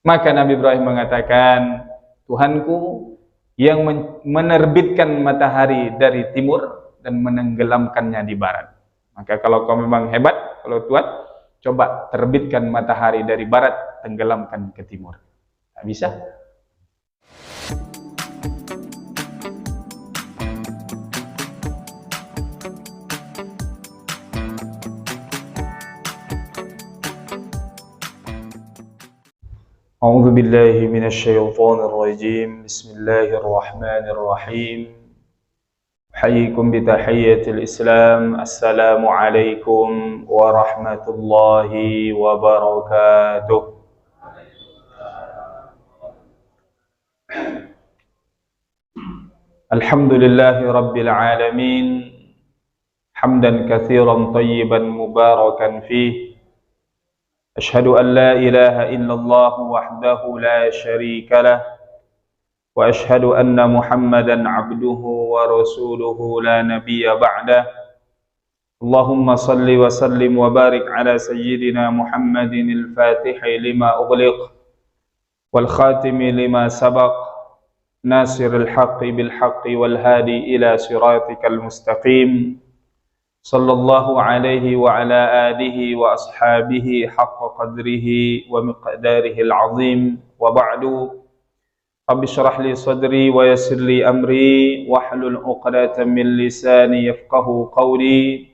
Maka Nabi Ibrahim mengatakan, Tuhanku yang menerbitkan matahari dari timur dan menenggelamkannya di barat. Maka kalau kau memang hebat, kalau Tuhan, coba terbitkan matahari dari barat, tenggelamkan ke timur. Tak bisa. أعوذ بالله من الشيطان الرجيم بسم الله الرحمن الرحيم أحييكم بتحية الإسلام السلام عليكم ورحمة الله وبركاته. الحمد لله رب العالمين حمدا كثيرا طيبا مباركا فيه. أشهد أن لا إله إلا الله وحده لا شريك له وأشهد أن محمدا عبده ورسوله لا نبي بعده. اللهم صل وسلم وبارك على سيدنا محمد الفاتح لما أغلق والخاتم لما سبق ناصر الحق بالحق والهادي إلى صراطك المستقيم صلى الله عليه وعلى آله وأصحابه حق قدره ومقداره العظيم. وبعد رب اشرح لي صدري ويسر لي أمري واحلل عقدة من لساني يفقه قولي.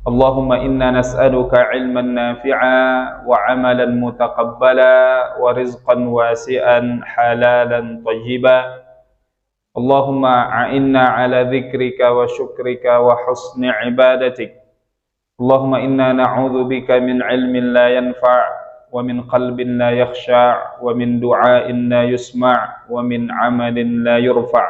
اللهم إنا نسألك علما نافعا وعملا متقبلا ورزقا واسعا حلالا طيبا. اللهم أعنا على ذكرك وشكرك وحسن عبادتك. اللهم إنا نعوذ بك من علم لا ينفع ومن قلب لا يخشع ومن دعاء لا يسمع ومن عمل لا يرفع.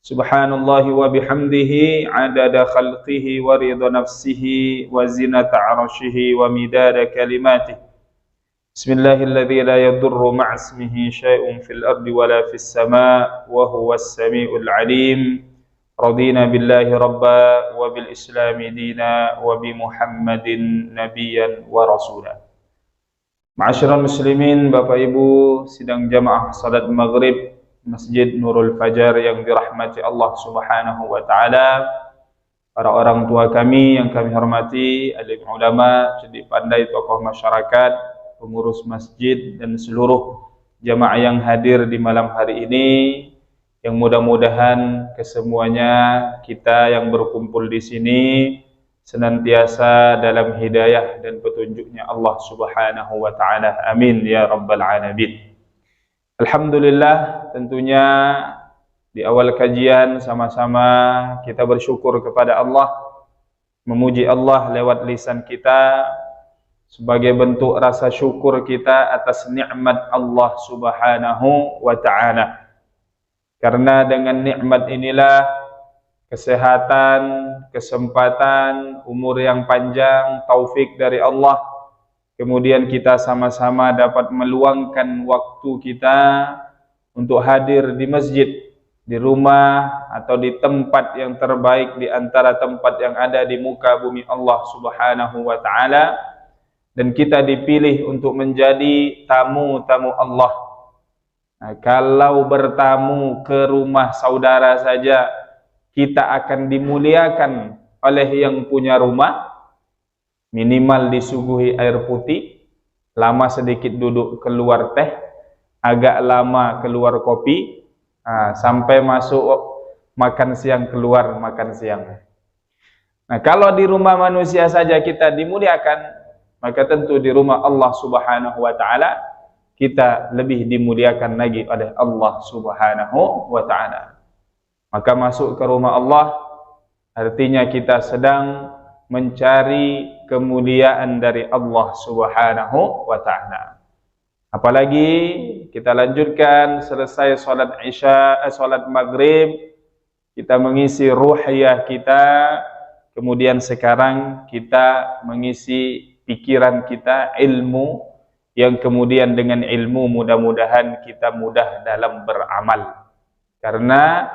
سبحان الله وبحمده عدد خلقه ورضا نفسه وزنة عرشه ومداد كلماته. بسم الله الذي لا يضر مع اسمه شيء في الأرض ولا في السماء وهو السميع العليم. رضينا بالله ربا وبالإسلام دينا وبمحمد نبيا ورسولا. Ma'asyiral muslimin, Bapak Ibu sidang jamaah salat maghrib Masjid Nurul Fajar yang dirahmati Allah Subhanahu wa taala. Para orang tua kami yang kami hormati, alim ulama, cerdik pandai, tokoh masyarakat, pengurus masjid dan seluruh jamaah yang hadir di malam hari ini, yang mudah-mudahan kesemuanya kita yang berkumpul di sini senantiasa dalam hidayah dan petunjuknya Allah Subhanahu wa taala. Amin ya rabbal alamin. Alhamdulillah, tentunya di awal kajian sama-sama kita bersyukur kepada Allah, memuji Allah lewat lisan kita sebagai bentuk rasa syukur kita atas nikmat Allah Subhanahu wa ta'ala. Karena dengan nikmat inilah kesehatan, kesempatan, umur yang panjang, taufik dari Allah, kemudian kita sama-sama dapat meluangkan waktu kita untuk hadir di masjid, di rumah atau di tempat yang terbaik di antara tempat yang ada di muka bumi Allah Subhanahu wa ta'ala. Dan kita dipilih untuk menjadi tamu-tamu Allah. Nah, kalau bertamu ke rumah saudara saja, kita akan dimuliakan oleh yang punya rumah. Minimal disuguhi air putih, lama sedikit duduk keluar teh, agak lama keluar kopi, sampai masuk makan siang keluar makan siang. Nah, kalau di rumah manusia saja kita dimuliakan, maka tentu di rumah Allah Subhanahu wa ta'ala kita lebih dimuliakan lagi oleh Allah Subhanahu wa ta'ala. Maka masuk ke rumah Allah artinya kita sedang mencari kemuliaan dari Allah Subhanahu wa ta'ala. Apalagi kita lanjutkan selesai salat isya, salat maghrib, kita mengisi ruhiyah kita, kemudian sekarang kita mengisi pikiran kita, ilmu, yang kemudian dengan ilmu mudah-mudahan kita mudah dalam beramal. Karena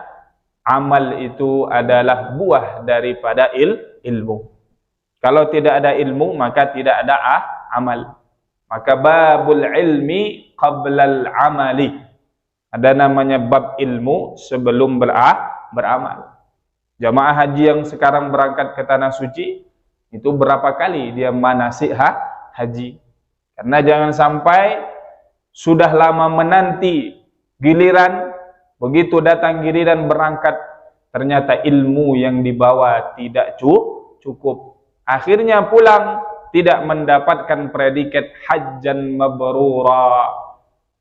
amal itu adalah buah daripada ilmu. Kalau tidak ada ilmu, maka tidak ada amal. Maka babul ilmi qablal amali. Ada namanya bab ilmu sebelum beramal. Jamaah haji yang sekarang berangkat ke tanah suci, itu berapa kali dia manasik haji. Karena jangan sampai sudah lama menanti giliran, begitu datang giliran berangkat, ternyata ilmu yang dibawa tidak cukup. Akhirnya pulang tidak mendapatkan predikat hajjan mabrura,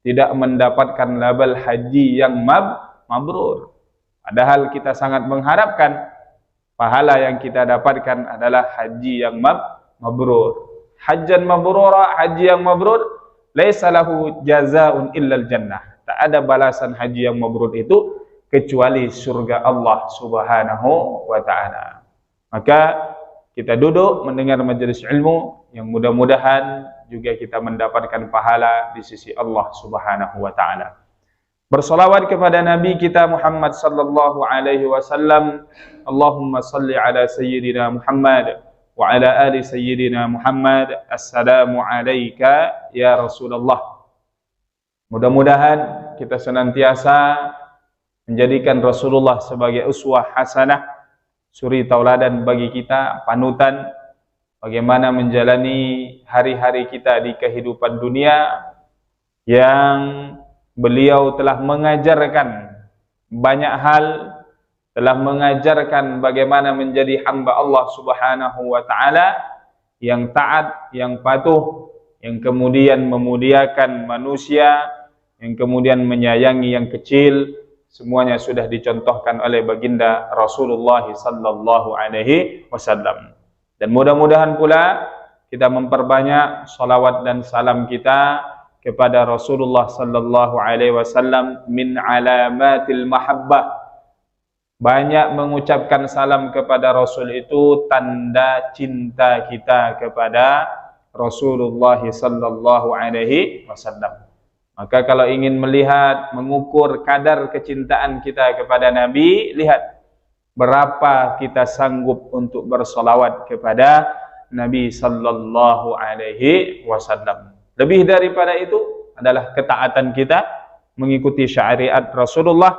tidak mendapatkan label haji yang mabrur. Padahal kita sangat mengharapkan pahala yang kita dapatkan adalah haji yang mabrur. Hajjan mabrura, haji yang mabrur, laisa lahu jazaa'un illal jannah. Tak ada balasan haji yang mabrur itu kecuali surga Allah Subhanahu wa taala. Maka kita duduk mendengar majelis ilmu yang mudah-mudahan juga kita mendapatkan pahala di sisi Allah Subhanahu wa taala. Bersolawat kepada Nabi kita Muhammad sallallahu alaihi wasallam. Allahumma salli ala sayyidina Muhammad wa ala ali sayyidina Muhammad. Assalamu alayka ya Rasulullah. Mudah-mudahan kita senantiasa menjadikan Rasulullah sebagai uswah hasanah, suri tauladan bagi kita, panutan bagaimana menjalani hari-hari kita di kehidupan dunia, yang beliau telah mengajarkan banyak hal, telah mengajarkan bagaimana menjadi hamba Allah Subhanahu wa taala yang taat, yang patuh, yang kemudian memuliakan manusia, yang kemudian menyayangi yang kecil. Semuanya sudah dicontohkan oleh baginda Rasulullah sallallahu alaihi wasallam. Dan mudah-mudahan pula kita memperbanyak salawat dan salam kita kepada Rasulullah sallallahu alaihi wasallam. Min alamatil mahabbah, banyak mengucapkan salam kepada Rasul itu tanda cinta kita kepada Rasulullah sallallahu alaihi wasallam. Maka kalau ingin melihat, mengukur kadar kecintaan kita kepada Nabi, lihat berapa kita sanggup untuk bersolawat kepada Nabi sallallahu alaihi wasallam. Lebih daripada itu adalah ketaatan kita mengikuti syariat Rasulullah,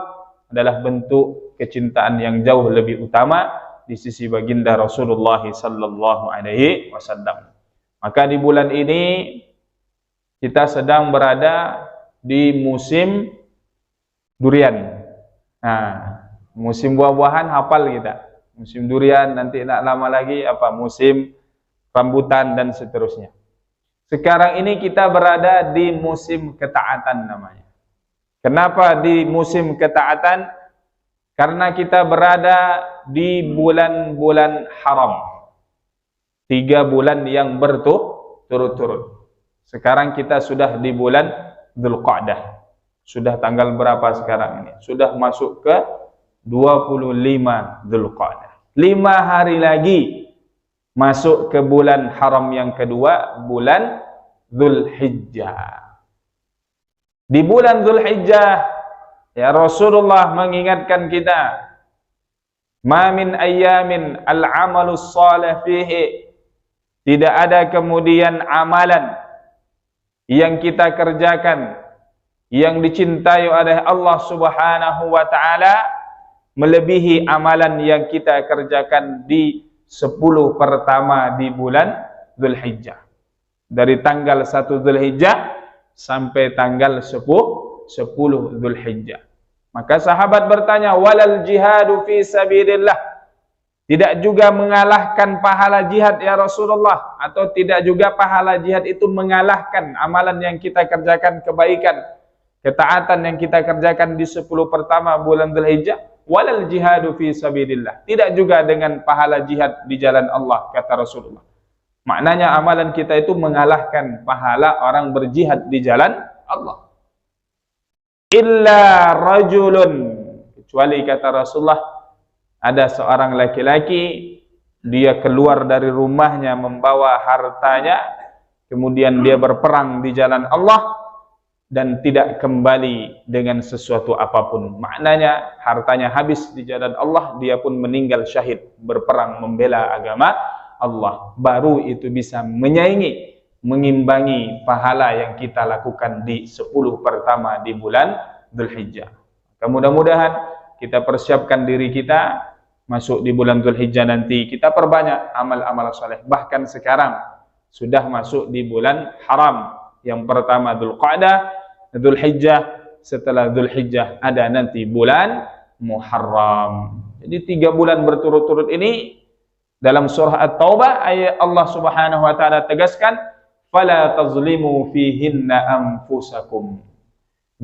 adalah bentuk kecintaan yang jauh lebih utama di sisi baginda Rasulullah sallallahu alaihi wasallam. Maka di bulan ini kita sedang berada di musim durian. Nah, musim buah-buahan hafal kita. Musim durian, nanti tak lama lagi musim rambutan dan seterusnya. Sekarang ini kita berada di musim ketaatan namanya. Kenapa di musim ketaatan? Karena kita berada di bulan-bulan haram. 3 bulan yang berturut-turut. Sekarang kita sudah di bulan Dzulqa'dah. Sudah tanggal berapa sekarang ini? Sudah masuk ke 25 Dzulqa'dah. 5 hari lagi masuk ke bulan haram yang kedua, bulan Dzulhijjah. Di bulan Dzulhijjah, ya Rasulullah mengingatkan kita, ma min ayyamin al-amalus salih fihi, tidak ada kemudian amalan yang kita kerjakan yang dicintai oleh Allah Subhanahu wa taala melebihi amalan yang kita kerjakan di 10 pertama di bulan Dzulhijjah. Dari tanggal 1 Dzulhijjah sampai tanggal 10 Dzulhijjah. Maka sahabat bertanya, walal jihadu fi sabilillah, tidak juga mengalahkan pahala jihad ya Rasulullah, atau tidak juga pahala jihad itu mengalahkan amalan yang kita kerjakan, kebaikan, ketaatan yang kita kerjakan di 10 pertama bulan Dzulhijjah? Walal jihadu fi sabilillah, tidak juga dengan pahala jihad di jalan Allah, kata Rasulullah. Maknanya amalan kita itu mengalahkan pahala orang berjihad di jalan Allah. Illa rajulun, kecuali kata Rasulullah, ada seorang laki-laki, dia keluar dari rumahnya membawa hartanya, kemudian dia berperang di jalan Allah dan tidak kembali dengan sesuatu apapun. Maknanya hartanya habis di jalan Allah, dia pun meninggal syahid berperang membela agama Allah. Baru itu bisa menyaingi mengimbangi pahala yang kita lakukan di 10 pertama di bulan Dzulhijjah. Mudah-mudahan kita persiapkan diri kita masuk di bulan Dzulhijjah nanti, kita perbanyak amal-amal soleh. Bahkan sekarang sudah masuk di bulan haram. Yang pertama Dzulqa'dah, Dzulhijjah, setelah Dzulhijjah ada nanti bulan Muharram. Jadi 3 bulan berturut-turut ini dalam surah At-Taubah ayat Allah Subhanahu wa taala tegaskan, fala tazlimu fihinna anfusakum.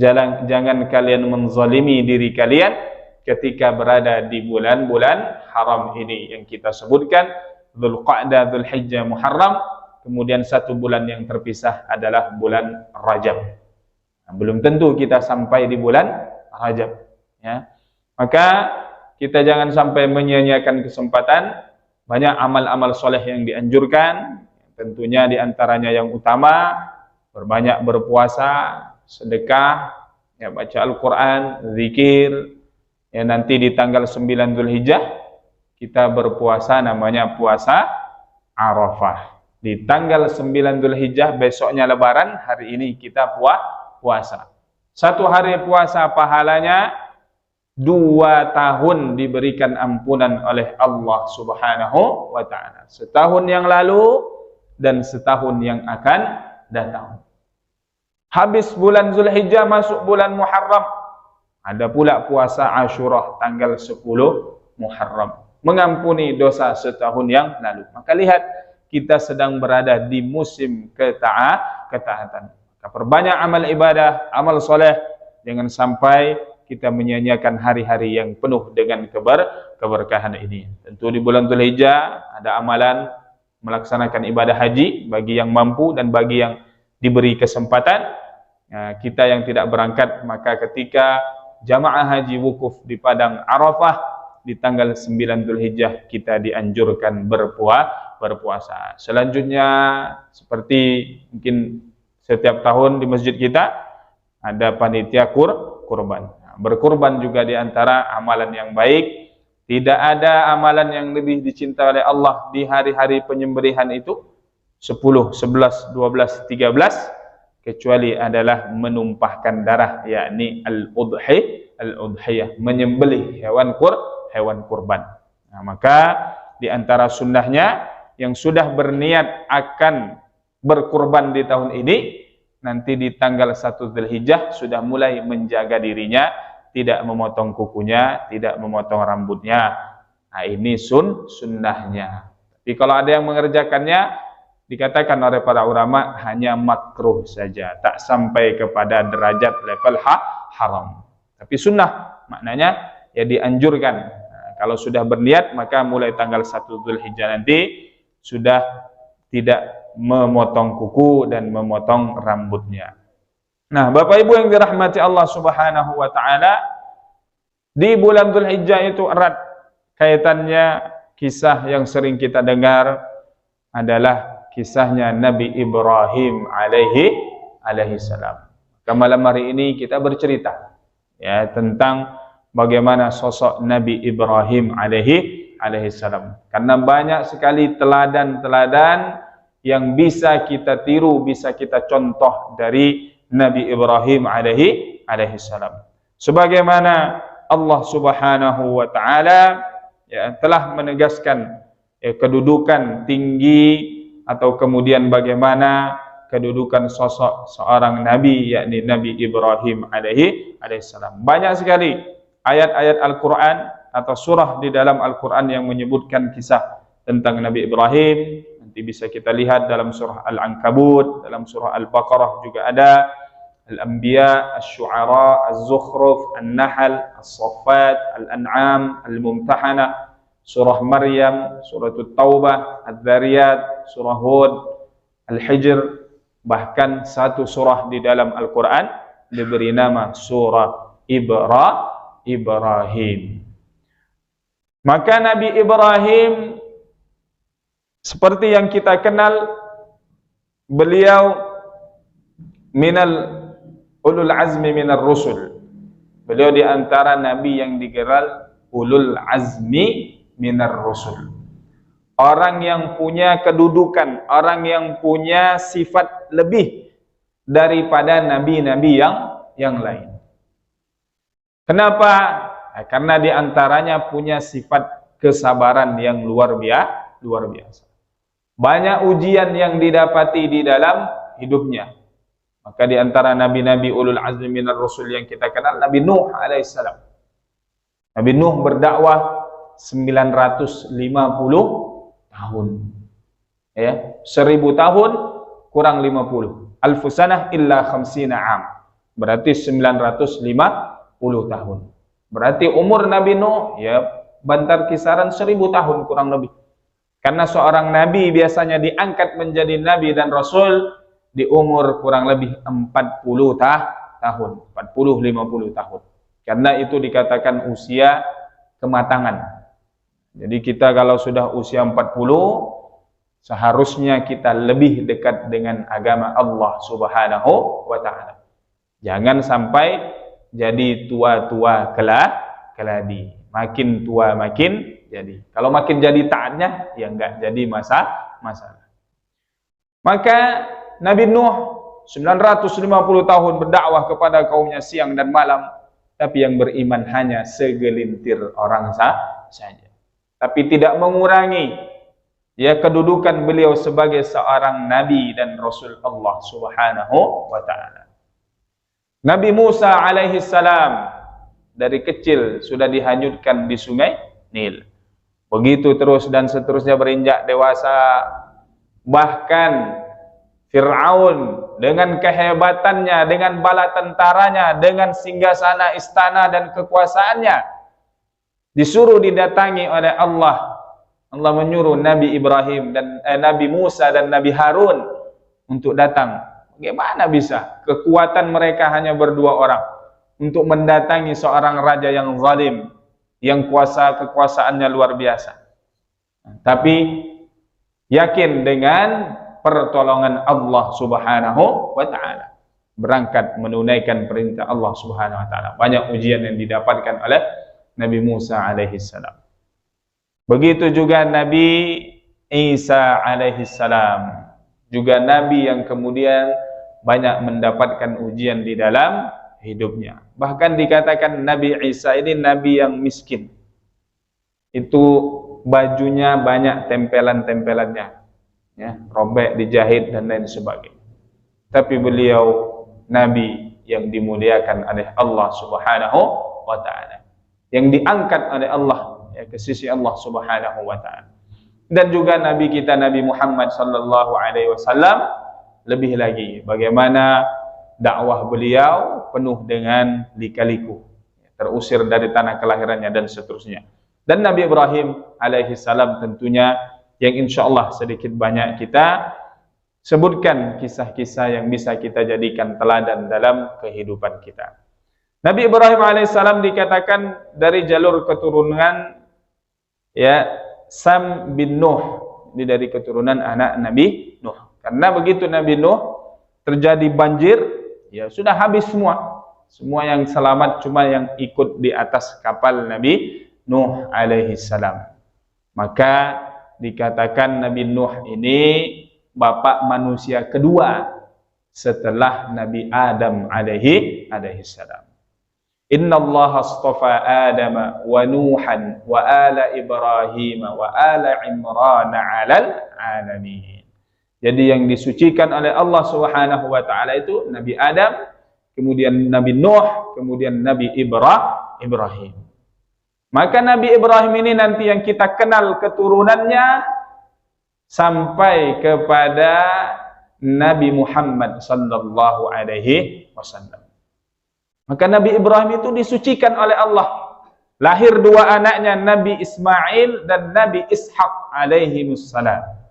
Jangan kalian menzalimi diri kalian ketika berada di bulan-bulan haram ini yang kita sebutkan, Dzulqa'dah, Dzulhijjah, Muharram. Kemudian 1 bulan yang terpisah adalah bulan Rajab. Nah, belum tentu kita sampai di bulan Rajab, ya. Maka kita jangan sampai menyia-nyiakan kesempatan. Banyak amal-amal soleh yang dianjurkan. Tentunya diantaranya yang utama, berbanyak berpuasa, sedekah, ya, baca Al-Quran, zikir. Ya, nanti di tanggal 9 Dzulhijjah kita berpuasa, namanya puasa Arafah. Di tanggal 9 Dzulhijjah, besoknya Lebaran, hari ini kita puasa. 1 hari puasa pahalanya 2 tahun diberikan ampunan oleh Allah Subhanahu wa ta'ala. Setahun yang lalu dan setahun yang akan datang. Habis bulan Dzulhijjah masuk bulan Muharram. Ada pula puasa Asyura tanggal 10 Muharram. Mengampuni dosa setahun yang lalu. Maka lihat, kita sedang berada di musim ketaatan. Maka perbanyak amal ibadah, amal soleh. Jangan sampai kita menyia-nyiakan hari-hari yang penuh dengan keberkahan ini. Tentu di bulan Dzulhijjah ada amalan melaksanakan ibadah haji bagi yang mampu dan bagi yang diberi kesempatan. Kita yang tidak berangkat, maka ketika jamaah haji wukuf di padang Arafah di tanggal 9 Dzulhijjah kita dianjurkan berpuasa. Selanjutnya, seperti mungkin setiap tahun di masjid kita ada panitia kurban. Berkurban juga di antara amalan yang baik. Tidak ada amalan yang lebih dicintai oleh Allah di hari-hari penyembelihan itu 10, 11, 12, 13 kecuali adalah menumpahkan darah, yakni al-udhiyah, menyembelih hewan kurban. Nah, maka di antara sunnahnya yang sudah berniat akan berkurban di tahun ini, nanti di tanggal 1 Dzulhijjah sudah mulai menjaga dirinya, tidak memotong kukunya, tidak memotong rambutnya. Nah, ini sunnahnya. Tapi kalau ada yang mengerjakannya, dikatakan oleh para ulama hanya makruh saja, tak sampai kepada derajat level haram. Tapi sunnah maknanya ya dianjurkan. Nah, kalau sudah berniat, maka mulai tanggal 1 Dzulhijjah nanti sudah tidak memotong kuku dan memotong rambutnya. Nah, Bapak Ibu yang dirahmati Allah Subhanahu wa taala, di bulan Dzulhijjah itu erat kaitannya. Kisah yang sering kita dengar adalah kisahnya Nabi Ibrahim alaihi salam. Malam hari ini kita bercerita ya tentang bagaimana sosok Nabi Ibrahim alaihi salam. Karena banyak sekali teladan-teladan yang bisa kita tiru, bisa kita contoh dari Nabi Ibrahim alaihi salam. Sebagaimana Allah Subhanahu wa taala ya telah menegaskan kedudukan tinggi atau kemudian bagaimana kedudukan sosok seorang nabi, yakni Nabi Ibrahim alaihi salam. Banyak sekali ayat-ayat Al-Qur'an atau surah di dalam Al-Qur'an yang menyebutkan kisah tentang Nabi Ibrahim. Nanti bisa kita lihat dalam surah Al-Ankabut, dalam surah Al-Baqarah juga ada, Al-Anbiya, Asy-Syu'ara, Az-Zukhruf, An-Nahl, As-Saffat, Al-An'am, Al-Mumtahanah, surah Maryam, surah Taubah, Adz-Dzariyat, surah Hud, Al-Hijr. Bahkan satu surah di dalam Al-Quran diberi nama surah Ibrahim. Maka Nabi Ibrahim seperti yang kita kenal, beliau minal ulul azmi minar rusul. Beliau di antara nabi yang digelar ulul azmi minar rusul. orang yang punya kedudukan, orang yang punya sifat lebih daripada nabi-nabi yang lain. Kenapa? Karena diantaranya punya sifat kesabaran yang luar biasa. Banyak ujian yang didapati di dalam hidupnya. Maka di antara nabi-nabi ulul azmi minar rasul yang kita kenal, Nabi Nuh alaihissalam. Nabi Nuh berdakwah 950 tahun. Ya, 1000 tahun kurang 50. Alfu sanah illa khamsina am. Berarti 950 tahun. Berarti umur Nabi Nuh ya bantar kisaran 1000 tahun kurang lebih. Karena seorang nabi biasanya diangkat menjadi nabi dan rasul di umur kurang lebih 40 tahun, 40-50 tahun. Karena itu dikatakan usia kematangan. Jadi kita kalau sudah usia 40, seharusnya kita lebih dekat dengan agama Allah Subhanahu wa taala. Jangan sampai jadi tua-tua keladi. Makin tua makin jadi. Kalau makin jadi taatnya, ya enggak jadi masalah. Maka Nabi Nuh 950 tahun berdakwah kepada kaumnya siang dan malam, tapi yang beriman hanya segelintir orang saja. Tapi tidak mengurangi ya kedudukan beliau sebagai seorang nabi dan rasul Allah Subhanahu wa taala. Nabi Musa alaihi salam dari kecil sudah dihanyutkan di sungai Nil. Begitu terus dan seterusnya berinjak dewasa. Bahkan Fir'aun dengan kehebatannya, dengan bala tentaranya, dengan singgasana istana dan kekuasaannya disuruh didatangi oleh Allah. Allah menyuruh Nabi Ibrahim dan Nabi Musa dan Nabi Harun untuk datang. Bagaimana bisa? Kekuatan mereka hanya berdua orang untuk mendatangi seorang raja yang zalim, yang kekuasaannya luar biasa. Tapi yakin dengan pertolongan Allah Subhanahu wa taala, berangkat menunaikan perintah Allah Subhanahu wa taala. Banyak ujian yang didapatkan oleh Nabi Musa alaihi salam. Begitu juga Nabi Isa alaihi salam, juga nabi yang kemudian banyak mendapatkan ujian di dalam hidupnya. Bahkan dikatakan Nabi Isa ini nabi yang miskin. Itu bajunya banyak tempelan-tempelannya, ya, robek, dijahit dan lain sebagainya. Tapi beliau nabi yang dimuliakan oleh Allah Subhanahu wa taala, yang diangkat oleh Allah ya, ke sisi Allah Subhanahu wa taala. Dan juga nabi kita Nabi Muhammad sallallahu alaihi wasallam, lebih lagi bagaimana dakwah beliau penuh dengan lika-liku, terusir dari tanah kelahirannya dan seterusnya. Dan Nabi Ibrahim alaihi salam tentunya yang insyaallah sedikit banyak kita sebutkan kisah-kisah yang bisa kita jadikan teladan dalam kehidupan kita. Nabi Ibrahim alaihissalam dikatakan dari jalur keturunan ya Sam bin Nuh, ini dari keturunan anak Nabi Nuh. Karena begitu Nabi Nuh terjadi banjir, ya sudah habis semua. Semua yang selamat cuma yang ikut di atas kapal Nabi Nuh alaihissalam. Maka dikatakan Nabi Nuh ini bapak manusia kedua setelah Nabi Adam alaihissalam. Inna Allah astafa Adam wa Nuhan wa ala Ibrahim wa ala Imran 'alal alamin. Jadi yang disucikan oleh Allah Subhanahu wa taala itu Nabi Adam, kemudian Nabi Nuh, kemudian Nabi Ibrahim. Maka Nabi Ibrahim ini nanti yang kita kenal keturunannya sampai kepada Nabi Muhammad sallallahu alaihi wasallam. Maka Nabi Ibrahim itu disucikan oleh Allah. Lahir dua anaknya, Nabi Ismail dan Nabi Ishak alaihi wassalam.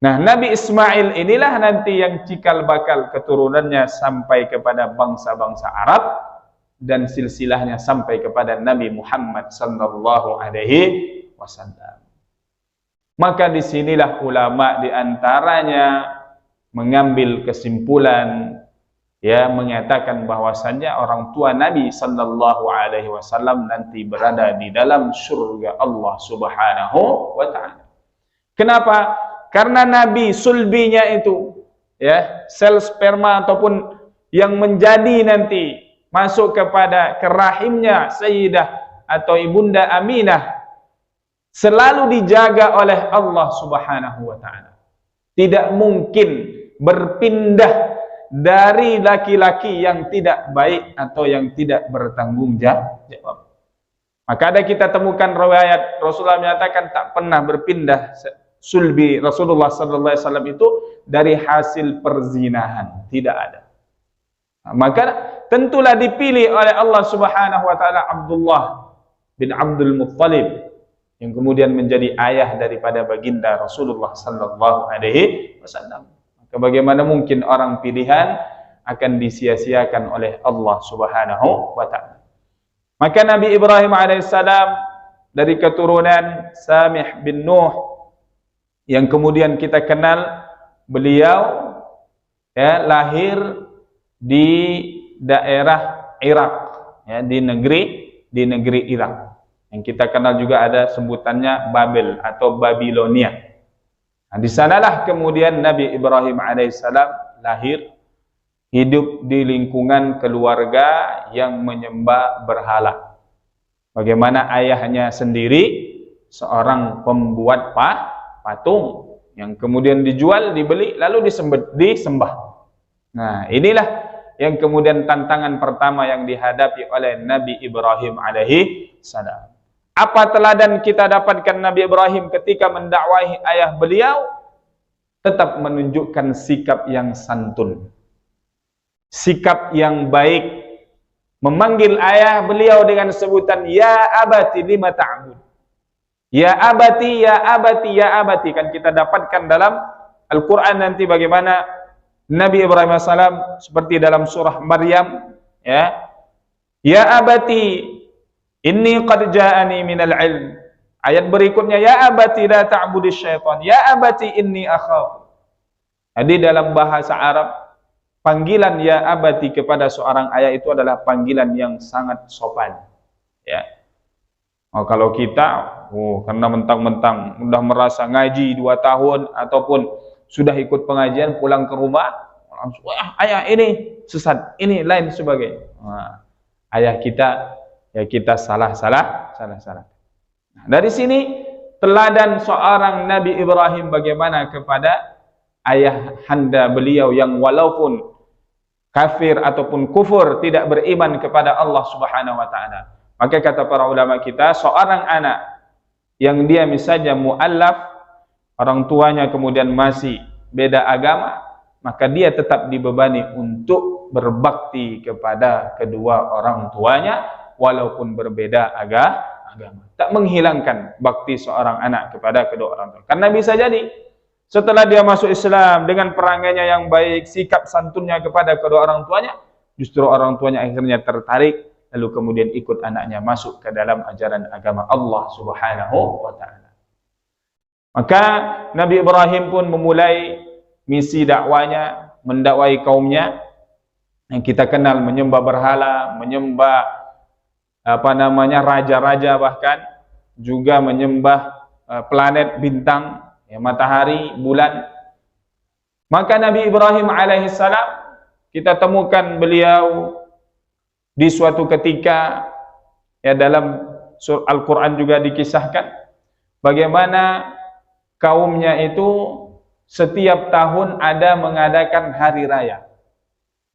Nah, Nabi Ismail inilah nanti yang cikal bakal keturunannya sampai kepada bangsa-bangsa Arab dan silsilahnya sampai kepada Nabi Muhammad sallallahu alaihi wasallam. Maka disinilah ulama diantaranya mengambil kesimpulan, ya, mengatakan bahwasannya orang tua Nabi sallallahu alaihi wasallam nanti berada di dalam surga Allah Subhanahu wa taala. Kenapa? Karena Nabi sulbinya itu, ya, sel sperma ataupun yang menjadi nanti masuk kepada rahimnya Sayyidah atau Ibunda Aminah selalu dijaga oleh Allah Subhanahu wa taala. Tidak mungkin berpindah dari laki-laki yang tidak baik atau yang tidak bertanggung jawab. Maka ada kita temukan riwayat Rasulullah menyatakan tak pernah berpindah sulbi Rasulullah sallallahu alaihi wasallam itu dari hasil perzinahan, tidak ada. Maka tentulah dipilih oleh Allah Subhanahu wa taala Abdullah bin Abdul Muttalib yang kemudian menjadi ayah daripada baginda Rasulullah sallallahu alaihi wasallam. Maka bagaimana mungkin orang pilihan akan disia-siakan oleh Allah Subhanahu wa taala. Maka Nabi Ibrahim alaihissalam dari keturunan Samih bin Nuh yang kemudian kita kenal, beliau ya lahir di daerah Irak, ya, di negeri Irak yang kita kenal juga ada sebutannya Babel atau Babilonia. Nah, di sanalah kemudian Nabi Ibrahim alaihissalam lahir, hidup di lingkungan keluarga yang menyembah berhala. Bagaimana ayahnya sendiri seorang pembuat patung yang kemudian dijual, dibeli, lalu disembah. Nah, inilah yang kemudian tantangan pertama yang dihadapi oleh Nabi Ibrahim alaihi salam. Apa teladan kita dapatkan Nabi Ibrahim ketika mendakwahi ayah beliau? Tetap menunjukkan sikap yang santun, sikap yang baik, memanggil ayah beliau dengan sebutan ya abati lima ta'bud. Ya abati, ya abati, ya abati. Kan kita dapatkan dalam Al-Quran nanti bagaimana Nabi Ibrahim AS seperti dalam surah Maryam, ya. Ya abati inni qad ja'ani minal ilm. Ayat berikutnya ya abati la ta'budis syaitan. Ya abati inni akhaf. Jadi dalam bahasa Arab panggilan ya abati kepada seorang ayah itu adalah panggilan yang sangat sopan, ya. Oh, kalau kita karena mentang-mentang udah merasa ngaji 2 tahun ataupun sudah ikut pengajian, pulang ke rumah langsung, wah ayah ini sesat, ini lain sebagainya. Nah, ayah kita ya kita salah. Nah, dari sini teladan seorang Nabi Ibrahim bagaimana kepada ayah handa beliau yang walaupun kafir ataupun kufur, tidak beriman kepada Allah Subhanahu wa taala. Maka kata para ulama kita, seorang anak yang dia misalnya mu'allaf, orang tuanya kemudian masih beda agama, maka dia tetap dibebani untuk berbakti kepada kedua orang tuanya walaupun berbeda agama. Tak menghilangkan bakti seorang anak kepada kedua orang tua. Karena bisa jadi setelah dia masuk Islam dengan perangainya yang baik, sikap santunnya kepada kedua orang tuanya, justru orang tuanya akhirnya tertarik, lalu kemudian ikut anaknya masuk ke dalam ajaran agama Allah Subhanahu wa taala. Maka Nabi Ibrahim pun memulai misi dakwanya, mendakwai kaumnya yang kita kenal menyembah berhala, menyembah raja-raja, bahkan juga menyembah planet, bintang, ya, matahari, bulan. Maka Nabi Ibrahim alaihissalam kita temukan beliau di suatu ketika, ya, dalam surah Al-Quran juga dikisahkan bagaimana kaumnya itu setiap tahun ada mengadakan hari raya.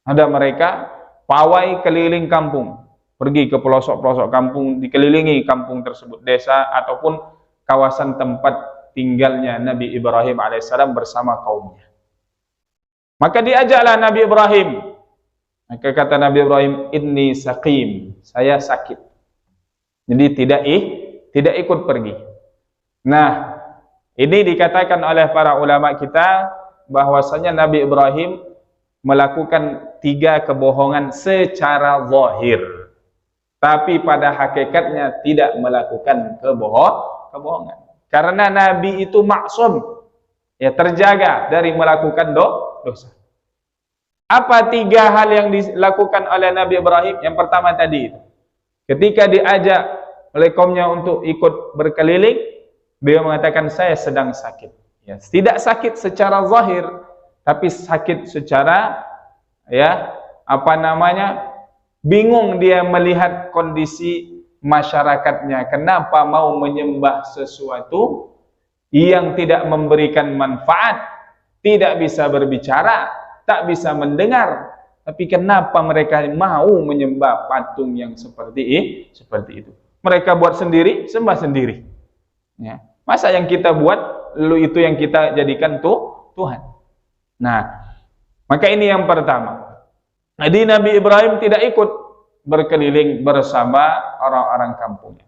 Ada mereka pawai keliling kampung, pergi ke pelosok-pelosok kampung, dikelilingi kampung tersebut, desa ataupun kawasan tempat tinggalnya Nabi Ibrahim alaihissalam bersama kaumnya. Maka diajaklah Nabi Ibrahim. Maka kata Nabi Ibrahim, inni saqim, saya sakit. Jadi tidak ikut pergi. Nah, ini dikatakan oleh para ulama kita bahwasanya Nabi Ibrahim melakukan 3 kebohongan secara zahir, tapi pada hakikatnya tidak melakukan kebohongan. Karena Nabi itu maksum, ya, terjaga dari melakukan dosa. Apa 3 hal yang dilakukan oleh Nabi Ibrahim? Yang pertama tadi, ketika diajak oleh kaumnya untuk ikut berkeliling, Beliau mengatakan saya sedang sakit. Ya, tidak sakit secara zahir, tapi sakit secara bingung dia melihat kondisi masyarakatnya. Kenapa mau menyembah sesuatu yang tidak memberikan manfaat, tidak bisa berbicara, tak bisa mendengar. Tapi kenapa mereka mau menyembah patung yang seperti itu? Mereka buat sendiri, sembah sendiri. Ya. Masa yang kita buat, lalu itu yang kita jadikan Tuhan. Nah, maka ini yang pertama. Jadi Nabi Ibrahim tidak ikut berkeliling bersama orang-orang kampungnya.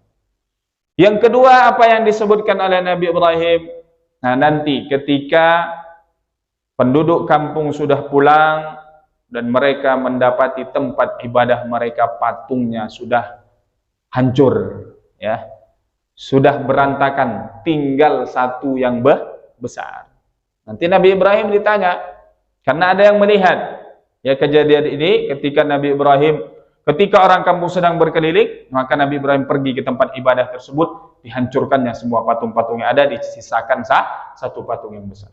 Yang kedua, apa yang disebutkan oleh Nabi Ibrahim? Nah, nanti ketika penduduk kampung sudah pulang dan mereka mendapati tempat ibadah mereka, patungnya sudah hancur, ya, sudah berantakan, tinggal satu yang besar. Nanti Nabi Ibrahim ditanya, karena ada yang melihat ya kejadian ini ketika ketika orang kampung sedang berkeliling, maka Nabi Ibrahim pergi ke tempat ibadah tersebut, dihancurkannya semua patung-patung yang ada, disisakan satu patung yang besar.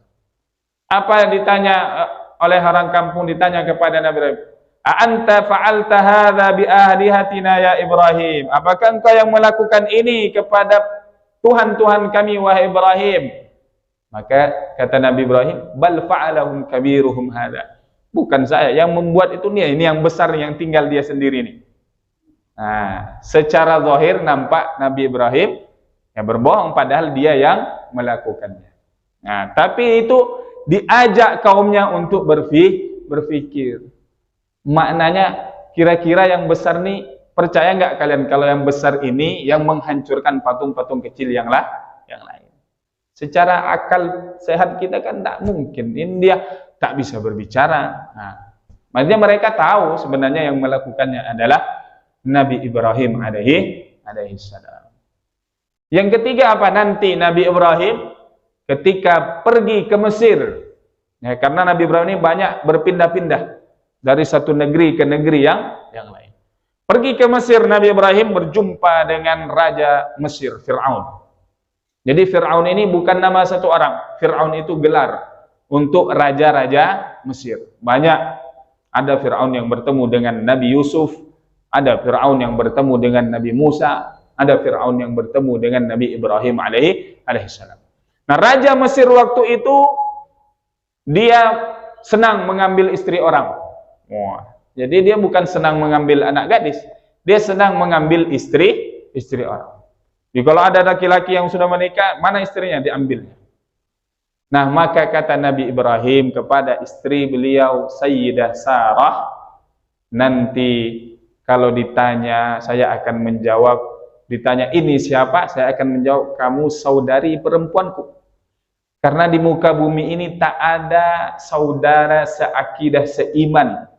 Apa yang ditanya oleh orang kampung, ditanya kepada Nabi Ibrahim, "A'anta fa'alta hadza bi ahlihatina ya Ibrahim?" Apakah engkau yang melakukan ini kepada Tuhan-Tuhan kami wahai Ibrahim? Maka kata Nabi Ibrahim, "Bal fa'alahum kabiruhum hadza." Bukan saya yang membuat itu, nih, ini yang besar yang tinggal dia sendiri nih. Nah, secara zahir nampak Nabi Ibrahim yang berbohong padahal dia yang melakukannya. Nah, tapi itu diajak kaumnya untuk berpikir. Maknanya kira-kira yang besar nih, percaya nggak kalian kalau yang besar ini yang menghancurkan patung-patung kecil yang lain? Secara akal sehat kita kan tak mungkin. Ini dia tak bisa berbicara. Nah, maksudnya mereka tahu sebenarnya yang melakukannya adalah Nabi Ibrahim alaihi salam. Yang ketiga apa? Nanti Nabi Ibrahim ketika pergi ke Mesir, ya, karena Nabi Ibrahim ini banyak berpindah-pindah dari satu negeri ke negeri yang lain. Pergi ke Mesir, Nabi Ibrahim berjumpa dengan Raja Mesir, Fir'aun. Jadi Fir'aun ini bukan nama satu orang. Fir'aun itu gelar untuk raja-raja Mesir. Banyak. Ada Fir'aun yang bertemu dengan Nabi Yusuf, ada Fir'aun yang bertemu dengan Nabi Musa, ada Fir'aun yang bertemu dengan Nabi Ibrahim alaihissalam. Nah, Raja Mesir waktu itu dia senang mengambil istri orang. Wah, jadi dia bukan senang mengambil anak gadis, dia senang mengambil istri orang. Jadi kalau ada laki-laki yang sudah menikah, mana istrinya diambilnya. Nah, maka kata Nabi Ibrahim kepada istri beliau Sayyidah Sarah, nanti kalau ditanya saya akan menjawab, ditanya ini siapa, saya akan menjawab kamu saudari perempuanku. Karena di muka bumi ini tak ada saudara seakidah, seiman,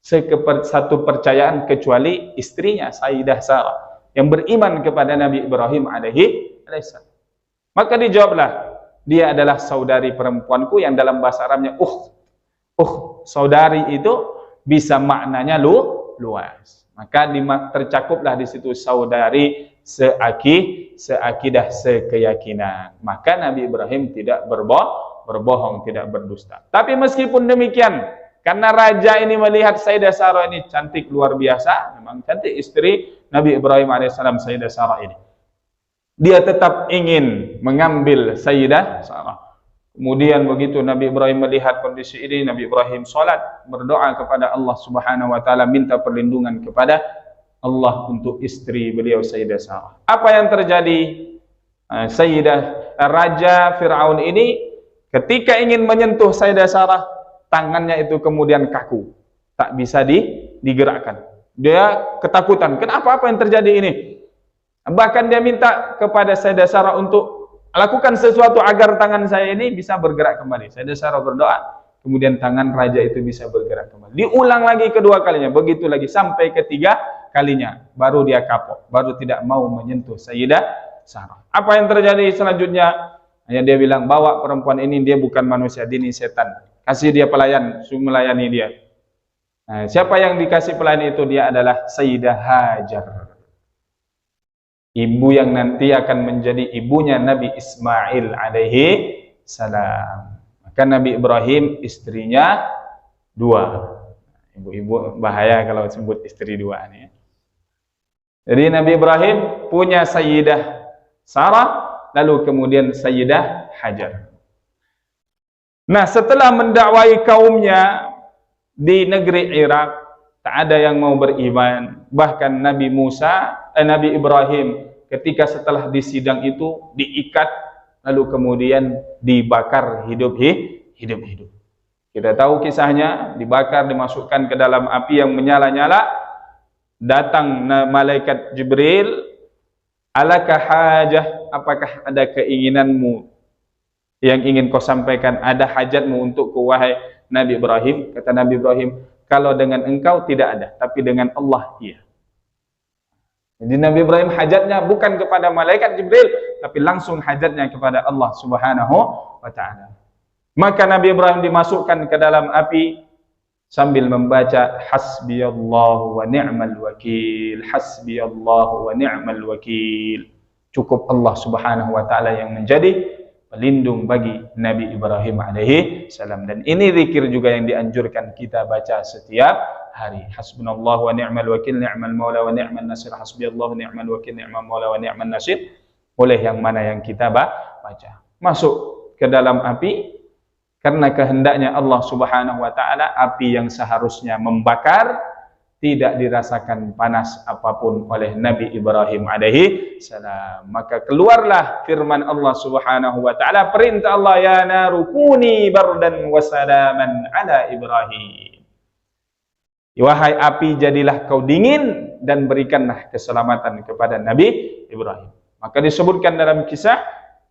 satu percayaan kecuali istrinya Sayyidah Sarah yang beriman kepada Nabi Ibrahim alaihissalam. Maka dijawablah, dia adalah saudari perempuanku, yang dalam bahasa Arabnya saudari itu bisa maknanya luas. Maka tercakuplah di situ saudari seakidah, sekeyakinan. Maka Nabi Ibrahim tidak berbohong, tidak berdusta. Tapi meskipun demikian, karena raja ini melihat Sayyidah Sarah ini cantik luar biasa, memang cantik istri Nabi Ibrahim alaihissalam, Sayyidah Sarah ini, dia tetap ingin mengambil Sayyidah Sarah. Kemudian begitu Nabi Ibrahim melihat kondisi ini, Nabi Ibrahim salat, berdoa kepada Allah Subhanahu wa taala, minta perlindungan kepada Allah untuk istri beliau Sayyidah Sarah. Apa yang terjadi? Raja Fir'aun ini ketika ingin menyentuh Sayyidah Sarah, tangannya itu kemudian kaku, tak bisa digerakkan. Dia ketakutan. Kenapa? Apa yang terjadi ini? Bahkan dia minta kepada Sayyidah Sarah untuk lakukan sesuatu agar tangan saya ini bisa bergerak kembali. Sayyidah Sarah berdoa, kemudian tangan raja itu bisa bergerak kembali. Diulang lagi kedua kalinya, begitu lagi sampai ketiga kalinya, baru dia kapok, baru tidak mau menyentuh Sayyidah Sarah. Apa yang terjadi selanjutnya? Hanya dia bilang, bawa perempuan ini, dia bukan manusia, dia ini setan. Kasih dia pelayan, suruh melayani dia. Nah, siapa yang dikasih pelayan itu? Dia adalah Sayyidah Hajar. ibu yang nanti akan menjadi ibunya Nabi Ismail alaihi salam. Maka Nabi Ibrahim istrinya 2. Ibu-ibu bahaya kalau sebut istri 2 nih. Jadi Nabi Ibrahim punya Sayyidah Sarah, lalu kemudian Sayyidah Hajar. Nah, setelah mendakwai kaumnya di negeri Irak, tak ada yang mau beriman. Bahkan Nabi Ibrahim ketika setelah disidang itu diikat, lalu kemudian dibakar hidup-hidup. Kita tahu kisahnya, dibakar, dimasukkan ke dalam api yang menyala-nyala. Datang malaikat Jibril, alaka hajah, apakah ada keinginanmu yang ingin kau sampaikan, ada hajatmu untukku wahai Nabi Ibrahim? Kata Nabi Ibrahim, kalau dengan engkau tidak ada, tapi dengan Allah iya. Jadi Nabi Ibrahim hajatnya bukan kepada malaikat Jibril, tapi langsung hajatnya kepada Allah Subhanahu wa ta'ala. Maka Nabi Ibrahim dimasukkan ke dalam api sambil membaca hasbiyallahu wa ni'mal wakil, hasbiyallahu wa ni'mal wakil. Cukup Allah Subhanahu wa ta'ala yang menjadi pelindung bagi Nabi Ibrahim alaihi salam. Dan ini zikir juga yang dianjurkan kita baca setiap hari. Hasbunallahu wa ni'mal wakil, ni'mal maula wa ni'mal nasir, hasbiyallahu ni'mal wakil, ni'mal maula wa ni'mal nasir. Oleh yang mana yang kita baca. Masuk ke dalam api karena kehendaknya Allah Subhanahu wa ta'ala, api yang seharusnya membakar tidak dirasakan panas apapun oleh Nabi Ibrahim alaihi salam. Maka keluarlah firman Allah Subhanahu wa ta'ala, perintah Allah, ya naru kuni bardan wa salaman ala Ibrahim. Wahai api, jadilah kau dingin dan berikanlah keselamatan kepada Nabi Ibrahim. Maka disebutkan dalam kisah,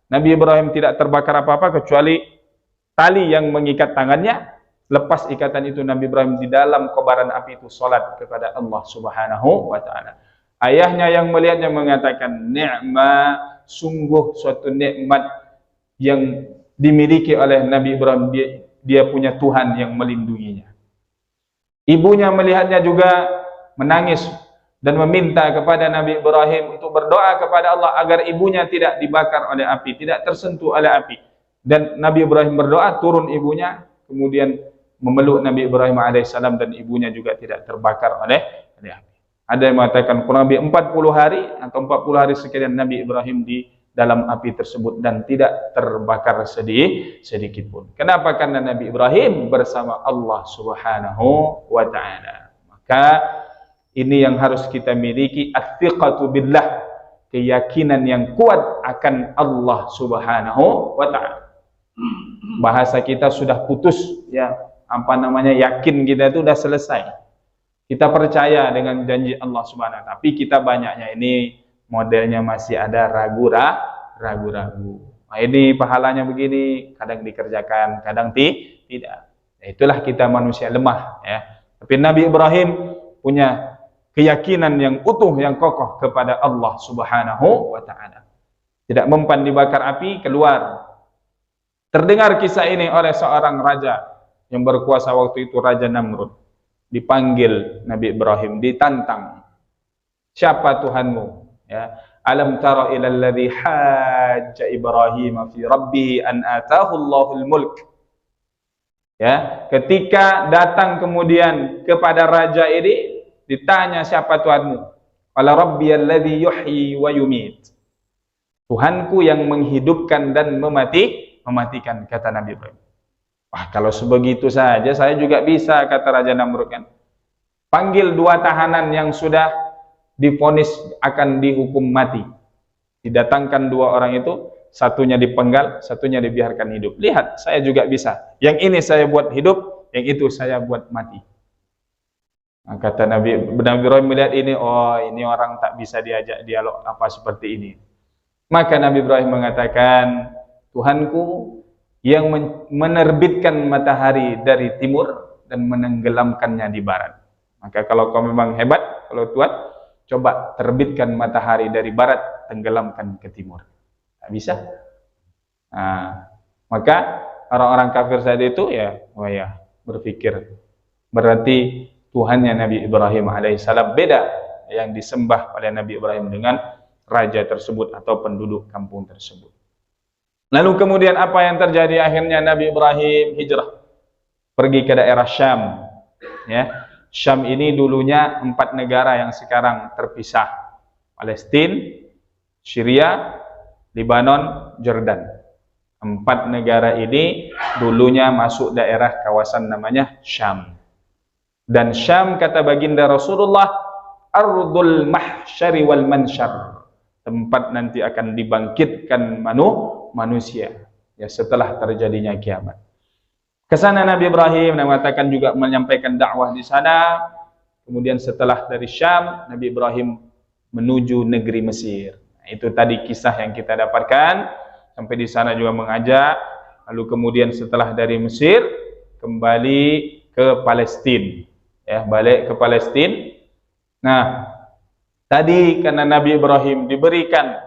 Nabi Ibrahim tidak terbakar apa-apa kecuali tali yang mengikat tangannya. Lepas ikatan itu Nabi Ibrahim di dalam kobaran api itu salat kepada Allah Subhanahu wa ta'ala. Ayahnya yang melihatnya mengatakan, ni'ma, sungguh suatu nikmat yang dimiliki oleh Nabi Ibrahim, dia punya Tuhan yang melindunginya. Ibunya melihatnya juga menangis dan meminta kepada Nabi Ibrahim untuk berdoa kepada Allah agar ibunya tidak dibakar oleh api, tidak tersentuh oleh api. Dan Nabi Ibrahim berdoa, turun ibunya, kemudian memeluk Nabi Ibrahim alaihissalam, dan ibunya juga tidak terbakar oleh api. Ada yang mengatakan kurang lebih 40 hari atau 40 hari sekian Nabi Ibrahim di dalam api tersebut dan tidak terbakar sedikit pun. Kenapa? Karena Nabi Ibrahim bersama Allah Subhanahu wa ta'ala. Maka ini yang harus kita miliki, at-thiqatu billah, keyakinan yang kuat akan Allah Subhanahu wa ta'ala. Bahasa kita sudah putus, ya, yakin kita itu sudah selesai. Kita percaya dengan janji Allah Subhanahu wa ta'ala, tapi kita banyaknya ini modelnya masih ada ragu-ragu. Nah, ini pahalanya begini, kadang dikerjakan, kadang tidak. Nah, itulah kita manusia lemah, ya. Tapi Nabi Ibrahim punya keyakinan yang utuh, yang kokoh kepada Allah Subhanahu wa ta'ala. Tidak mempan dibakar api, keluar. Terdengar kisah ini oleh seorang raja yang berkuasa waktu itu, Raja Namrud. Dipanggil Nabi Ibrahim, ditantang. Siapa Tuhanmu? Ya. Alam tara ila alladhi hajja Ibrahim fi rabbih an atahu Allahul mulk. Ya, ketika datang kemudian kepada raja ini ditanya, siapa Tuhanmu? Qala rabbiyal ladzi yuhyi wa yumit. Tuhanku yang menghidupkan dan mematikan, kata Nabi Ibrahim. Wah, kalau sebegitu saja saya juga bisa, kata Raja Namrud kan. Panggil 2 tahanan yang sudah divonis akan dihukum mati. Didatangkan 2 orang itu, satunya dipenggal, satunya dibiarkan hidup. Lihat, saya juga bisa. Yang ini saya buat hidup, yang itu saya buat mati. Nah, kata Nabi Ibrahim melihat ini, oh ini orang tak bisa diajak dialog apa seperti ini. Maka Nabi Ibrahim mengatakan, Tuhanku yang menerbitkan matahari dari timur dan menenggelamkannya di barat. Maka kalau kau memang hebat, kalau Tuhan, coba terbitkan matahari dari barat, tenggelamkan ke timur. Tak bisa. Nah, maka orang-orang kafir saat itu berpikir, berarti Tuhannya Nabi Ibrahim alaihissalam beda yang disembah oleh Nabi Ibrahim dengan raja tersebut atau penduduk kampung tersebut. Lalu kemudian apa yang terjadi? Akhirnya Nabi Ibrahim hijrah pergi ke daerah Syam. Ya, Syam ini dulunya 4 negara yang sekarang terpisah: Palestina, Syria, Lebanon, Jordan. 4 negara ini dulunya masuk daerah kawasan namanya Syam. Dan Syam, kata baginda Rasulullah, ardul mahsyari wal mansyar, tempat nanti akan dibangkitkan manusia ya setelah terjadinya kiamat. Ke sana Nabi Ibrahim mengatakan juga menyampaikan dakwah di sana. Kemudian setelah dari Syam, Nabi Ibrahim menuju negeri Mesir. Nah, itu tadi kisah yang kita dapatkan. Sampai di sana juga mengajak. Lalu kemudian setelah dari Mesir kembali ke Palestina. Ya, balik ke Palestina. Nah, tadi karena Nabi Ibrahim diberikan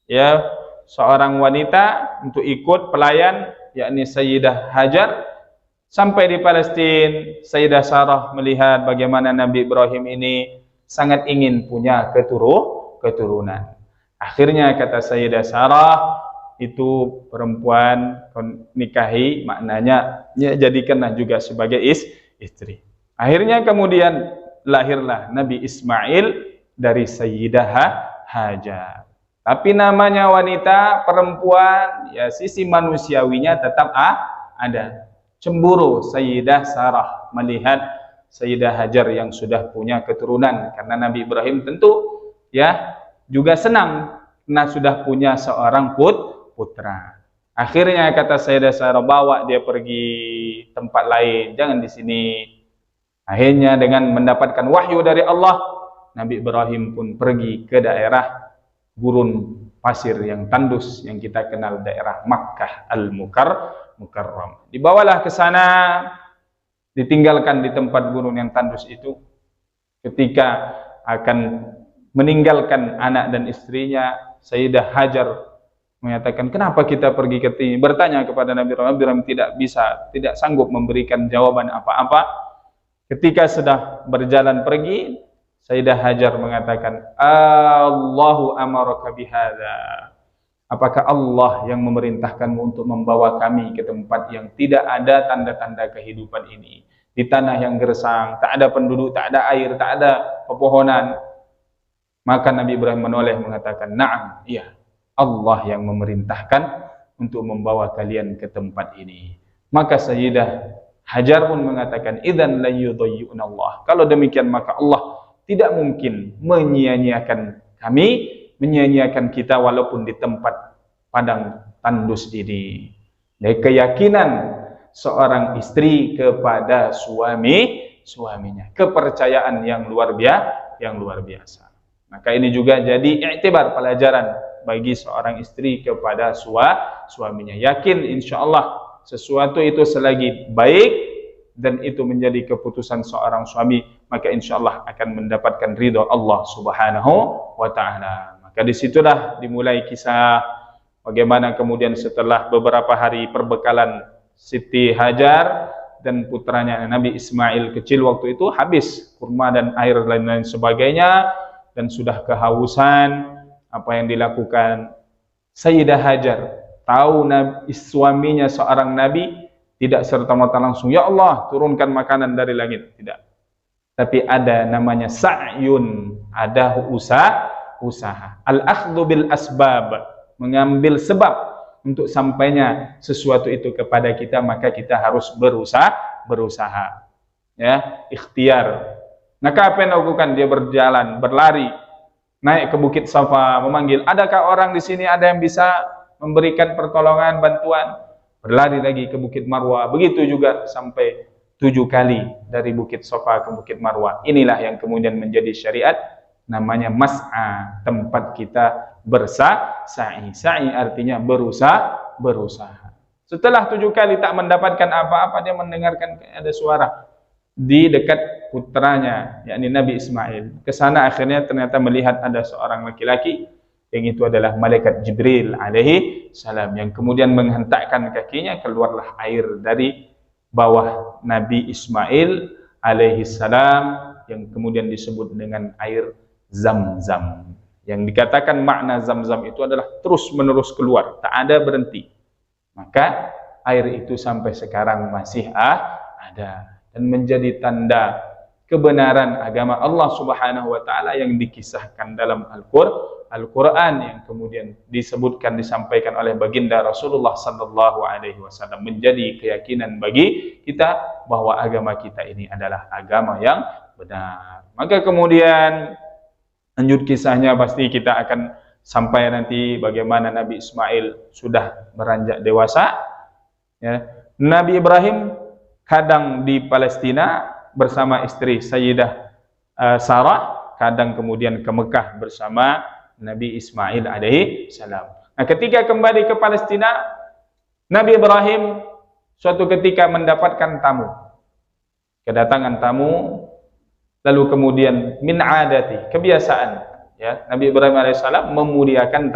ya seorang wanita untuk ikut pelayan, yakni Sayyidah Hajar. Sampai di Palestina, Sayyidah Sarah melihat bagaimana Nabi Ibrahim ini sangat ingin punya keturunan. Akhirnya kata Sayyidah Sarah, itu perempuan nikahi, maknanya ya, jadikanlah juga sebagai istri. Akhirnya kemudian lahirlah Nabi Ismail dari Sayyidah Hajar. Tapi namanya wanita, perempuan, ya sisi manusiawinya tetap ada. Cemburu Sayyidah Sarah melihat Sayyidah Hajar yang sudah punya keturunan, karena Nabi Ibrahim tentu ya juga senang karena sudah punya seorang putra. Akhirnya kata Sayyidah Sarah, bawa dia pergi tempat lain, jangan di sini. Akhirnya dengan mendapatkan wahyu dari Allah, Nabi Ibrahim pun pergi ke daerah gurun pasir yang tandus yang kita kenal daerah Makkah Al-Mukarram. Dibawalah ke sana, ditinggalkan di tempat gunung yang tandus itu. Ketika akan meninggalkan anak dan istrinya, Sayyidah Hajar mengatakan, kenapa kita pergi ke sini? Bertanya kepada Nabi Ibrahim, tidak sanggup memberikan jawaban apa-apa. Ketika sudah berjalan pergi, Sayyidah Hajar mengatakan, Allahu amaraka bihadza. Apakah Allah yang memerintahkanmu untuk membawa kami ke tempat yang tidak ada tanda-tanda kehidupan ini? Di tanah yang gersang, tak ada penduduk, tak ada air, tak ada pepohonan. Maka Nabi Ibrahim menoleh mengatakan, na'am, iya, Allah yang memerintahkan untuk membawa kalian ke tempat ini. Maka Sayyidah Hajar pun mengatakan, idzan la yudhayyuna Allah. Kalau demikian maka Allah tidak mungkin menyia-nyiakan kami, menyia-nyiakan kita walaupun di tempat padang tandus ini. Dari keyakinan seorang istri kepada suaminya, kepercayaan yang luar biasa. Maka ini juga jadi iktibar, pelajaran bagi seorang istri kepada suaminya. Yakin insyaallah sesuatu itu selagi baik dan itu menjadi keputusan seorang suami, maka insyaallah akan mendapatkan ridha Allah Subhanahu wa taala. Maka disitulah dimulai kisah bagaimana kemudian setelah beberapa hari perbekalan Siti Hajar dan putranya Nabi Ismail kecil waktu itu habis kurma dan air dan lain sebagainya, dan sudah kehausan. Apa yang dilakukan Sayyidah Hajar, tahu suaminya seorang nabi, tidak serta-merta langsung, ya Allah turunkan makanan dari langit, tidak. Tapi ada namanya sa'yun, ada usaha. Al-akhdhu bil asbab, mengambil sebab untuk sampainya sesuatu itu kepada kita, maka kita harus berusaha. Ya, ikhtiar. Maka apa yang dilakukan? Dia berjalan, berlari, naik ke Bukit Safa, memanggil, adakah orang di sini ada yang bisa memberikan pertolongan, bantuan? Berlari lagi ke Bukit Marwah, begitu juga sampai 7 kali dari Bukit Safa ke Bukit Marwah. Inilah yang kemudian menjadi syariat, namanya mas'a, tempat kita bersa'i. Sa'i artinya berusaha. Setelah 7 kali tak mendapatkan apa-apa, dia mendengarkan ada suara di dekat putranya, yakni Nabi Ismail. Ke sana akhirnya ternyata melihat ada seorang laki-laki, yang itu adalah malaikat Jibril alaihi salam, yang kemudian menghentakkan kakinya, keluarlah air dari bawah Nabi Ismail alaihi salam, yang kemudian disebut dengan air Zam-Zam. Yang dikatakan makna Zam-Zam itu adalah terus menerus keluar, tak ada berhenti. Maka air itu sampai sekarang masih ada dan menjadi tanda kebenaran agama Allah Subhanahu wa taala yang dikisahkan dalam Al-Qur'an yang kemudian disebutkan disampaikan oleh baginda Rasulullah sallallahu alaihi wasallam, menjadi keyakinan bagi kita bahwa agama kita ini adalah agama yang benar. Maka kemudian lanjut kisahnya pasti kita akan sampai nanti bagaimana Nabi Ismail sudah beranjak dewasa, ya. Nabi Ibrahim kadang di Palestina bersama istri Sayyidah Sarah, kadang kemudian ke Mekah bersama Nabi Ismail alaihi salam. Nah, ketika kembali ke Palestina, Nabi Ibrahim suatu ketika mendapatkan tamu. Kedatangan tamu, lalu kemudian min adati, kebiasaan, ya, Nabi Ibrahim alaihissalam memuliakan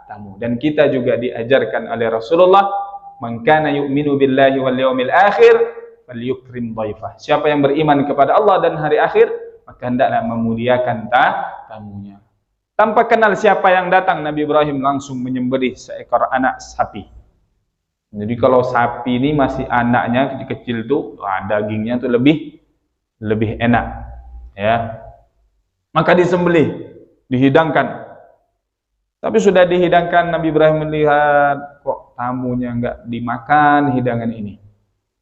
tamu, dan kita juga diajarkan oleh Rasulullah, man kana yu'minu billahi wal yawmil akhir falyukrim dhaifah. Siapa yang beriman kepada Allah dan hari akhir, maka hendaklah memuliakan tamunya. Tanpa kenal siapa yang datang, Nabi Ibrahim langsung menyembelih seekor anak sapi. Jadi kalau sapi ini masih anaknya kecil-kecil tuh, dagingnya tuh lebih enak, ya. Maka disembelih, dihidangkan. Tapi sudah dihidangkan, Nabi Ibrahim melihat kok tamunya enggak dimakan hidangan ini.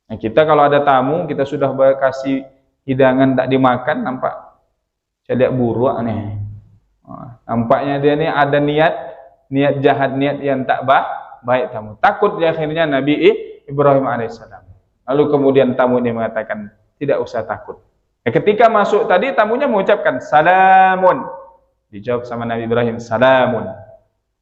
Nah, kita kalau ada tamu, kita sudah kasih hidangan tak dimakan, nampak cedek buruk nih. Nampaknya dia ini ada niat jahat, niat yang tak baik tamu. Takut di akhirnya Nabi Ibrahim alaihissalam. Lalu kemudian tamu ini mengatakan, tidak usah takut. Ketika masuk tadi, tamunya mengucapkan salamun. Dijawab sama Nabi Ibrahim, salamun.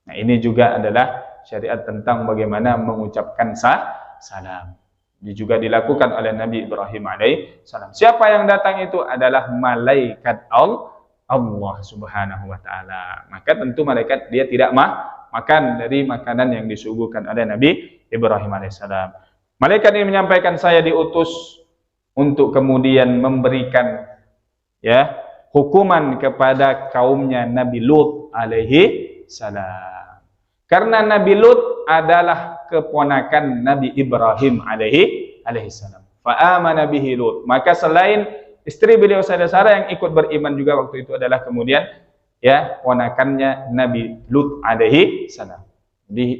Nah, ini juga adalah syariat tentang bagaimana mengucapkan salam. Ini juga dilakukan oleh Nabi Ibrahim alaihissalam. Siapa yang datang itu adalah malaikat Allah Subhanahu wa taala. Maka tentu malaikat dia tidak makan dari makanan yang disuguhkan oleh Nabi Ibrahim alaihissalam. Malaikat ini menyampaikan, saya diutus untuk kemudian memberikan, ya, hukuman kepada kaumnya Nabi Lut alaihi salam. Karena Nabi Lut adalah keponakan Nabi Ibrahim alaihi salam. Fa amana bihi Lut. Maka selain istri beliau Sayyidah Sarah yang ikut beriman juga waktu itu adalah kemudian, ya, ponakannya Nabi Lut alaihi salam.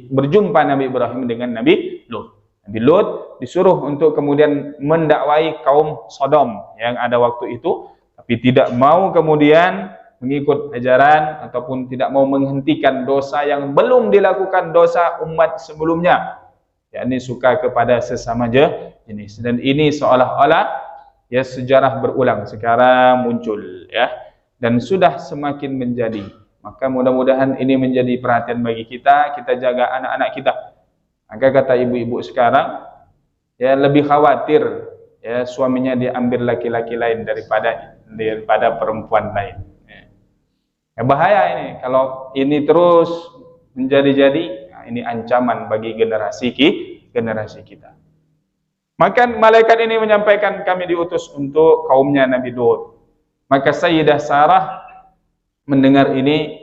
Berjumpa Nabi Ibrahim dengan Nabi Lut. Nabi Lut disuruh untuk kemudian mendakwai kaum Sodom yang ada waktu itu, tapi tidak mau kemudian mengikut ajaran ataupun tidak mau menghentikan dosa yang belum dilakukan dosa umat sebelumnya, yakni suka kepada sesama jenis. Dan ini seolah-olah, ya, sejarah berulang sekarang muncul, ya, dan sudah semakin menjadi. Maka mudah-mudahan ini menjadi perhatian bagi kita jaga anak-anak kita. Maka kata ibu-ibu sekarang, ya, lebih khawatir, ya, suaminya diambil laki-laki lain daripada perempuan lain. Ya, bahaya ini kalau ini terus menjadi-jadi. Nah, ini ancaman bagi generasi kita. Maka malaikat ini menyampaikan, kami diutus untuk kaumnya Nabi Lut. Maka Sayyidah Sarah mendengar ini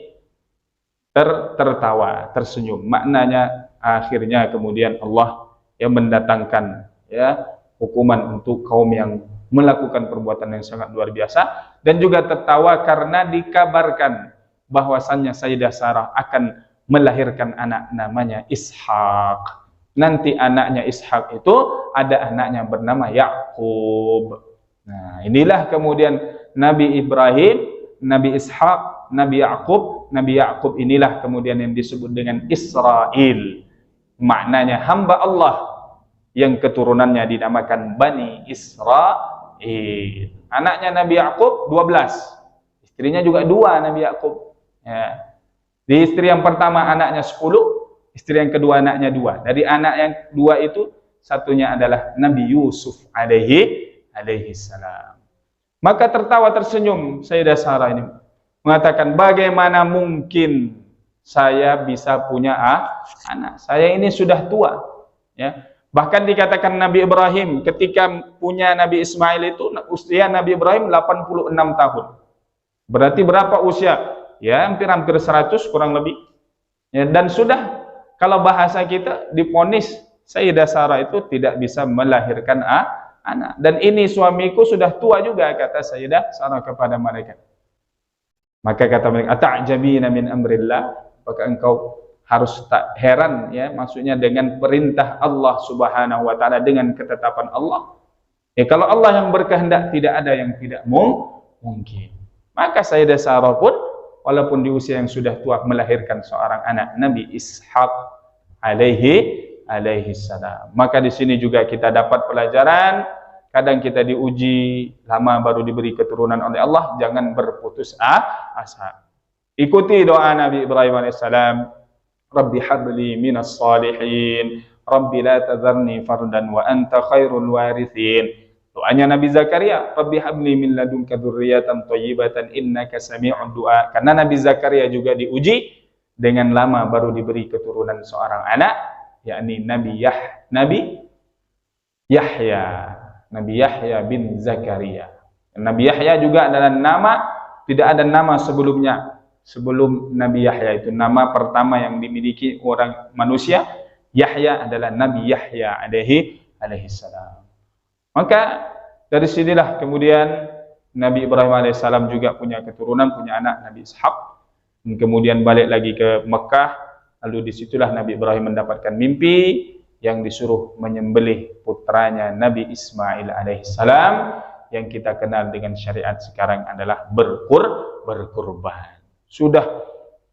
tertawa, tersenyum. Maknanya akhirnya kemudian Allah yang mendatangkan, ya, hukuman untuk kaum yang melakukan perbuatan yang sangat luar biasa, dan juga tertawa karena dikabarkan bahwasannya Sayyidah Sarah akan melahirkan anak namanya Ishak. Nanti anaknya Ishak itu ada anaknya bernama Yakub. Nah, inilah kemudian Nabi Ibrahim, Nabi Ishak, Nabi Yakub. Nabi Yakub inilah kemudian yang disebut dengan Israel. Maknanya hamba Allah yang keturunannya dinamakan Bani Israel. Anaknya Nabi Yakub 12. Istrinya juga 2 Nabi Yakub. Ya. Di istri yang pertama anaknya 10, istri yang kedua anaknya 2. Dari anak yang 2 itu satunya adalah Nabi Yusuf alaihi salam. Maka tertawa tersenyum Sayyidah Sarah ini mengatakan, bagaimana mungkin saya bisa punya anak? Saya ini sudah tua, ya. Bahkan dikatakan Nabi Ibrahim ketika punya Nabi Ismail itu usia Nabi Ibrahim 86 tahun. Berarti berapa usia ya hampir 100 kurang lebih. Ya, dan sudah kalau bahasa kita diponis Sayyidah Sarah itu tidak bisa melahirkan anak. Dan ini suamiku sudah tua juga, kata Sayyidah Sarah kepada mereka. Maka kata mereka, ata'jabina min amrillah, apakah engkau harus tak heran, ya, maksudnya dengan perintah Allah Subhanahu wa taala, dengan ketetapan Allah. Ya, kalau Allah yang berkehendak, tidak ada yang tidak mungkin. Maka Sayyidah Sarah pun walaupun di usia yang sudah tua melahirkan seorang anak, Nabi Ishaq alaihi salam. Maka di sini juga kita dapat pelajaran, kadang kita diuji lama baru diberi keturunan oleh Allah, jangan berputus asa. Ikuti doa Nabi Ibrahim alaihissalam, Rabbi habli minas salihin, Rabbi la tadharni fardan wa anta khairul warithin. Doanya Nabi Zakaria, Rabbi habli min ladunka dzurriyyatan thayyibatan innaka sami'ud du'a. Karena Nabi Zakaria juga diuji dengan lama baru diberi keturunan seorang anak, yakni Nabi Yahya bin Zakaria. Nabi Yahya juga adalah nama, tidak ada nama sebelumnya. Sebelum Nabi Yahya itu nama pertama yang dimiliki orang manusia, Yahya adalah Nabi Yahya alaihi salam. Maka dari sinilah kemudian Nabi Ibrahim alaihissalam juga punya keturunan, punya anak Nabi Ishaq. Kemudian balik lagi ke Mekah, lalu disitulah Nabi Ibrahim mendapatkan mimpi yang disuruh menyembelih putranya Nabi Ismail alaihissalam, yang kita kenal dengan syariat sekarang adalah berkurban. Sudah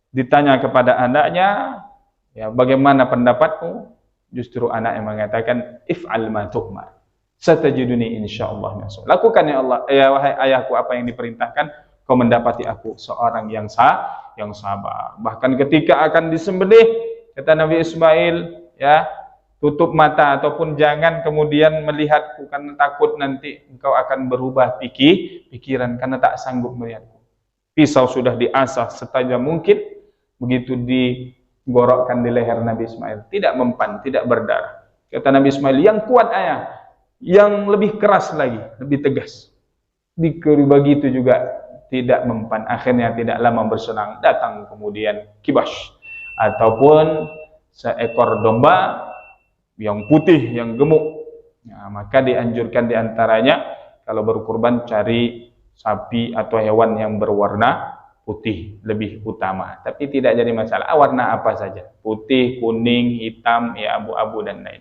ditanya kepada anaknya, ya, bagaimana pendapatmu? Justru anak yang mengatakan, if'al ma tuhmar, satajiduni insyaallah min as-sabirin. Lakukan ya Allah, ya wahai ayahku, apa yang diperintahkan, kau mendapati aku seorang yang sabar. Bahkan ketika akan disembelih, kata Nabi Ismail, ya, tutup mata ataupun jangan kemudian melihatku, karena takut nanti engkau akan berubah pikiran karena tak sanggup melihatku. Pisau sudah diasah setajam mungkin, begitu digorokkan di leher Nabi Ismail, tidak mempan, tidak berdarah. Kata Nabi Ismail, yang kuat ayah, yang lebih keras lagi, lebih tegas. Begitu juga tidak mempan. Akhirnya tidak lama berselang, datang kemudian kibas, ataupun seekor domba yang putih, yang gemuk. Nah, maka dianjurkan diantaranya kalau berkurban cari sapi atau hewan yang berwarna putih lebih utama. Tapi tidak jadi masalah, warna apa saja, putih, kuning, hitam, ya abu-abu dan lain.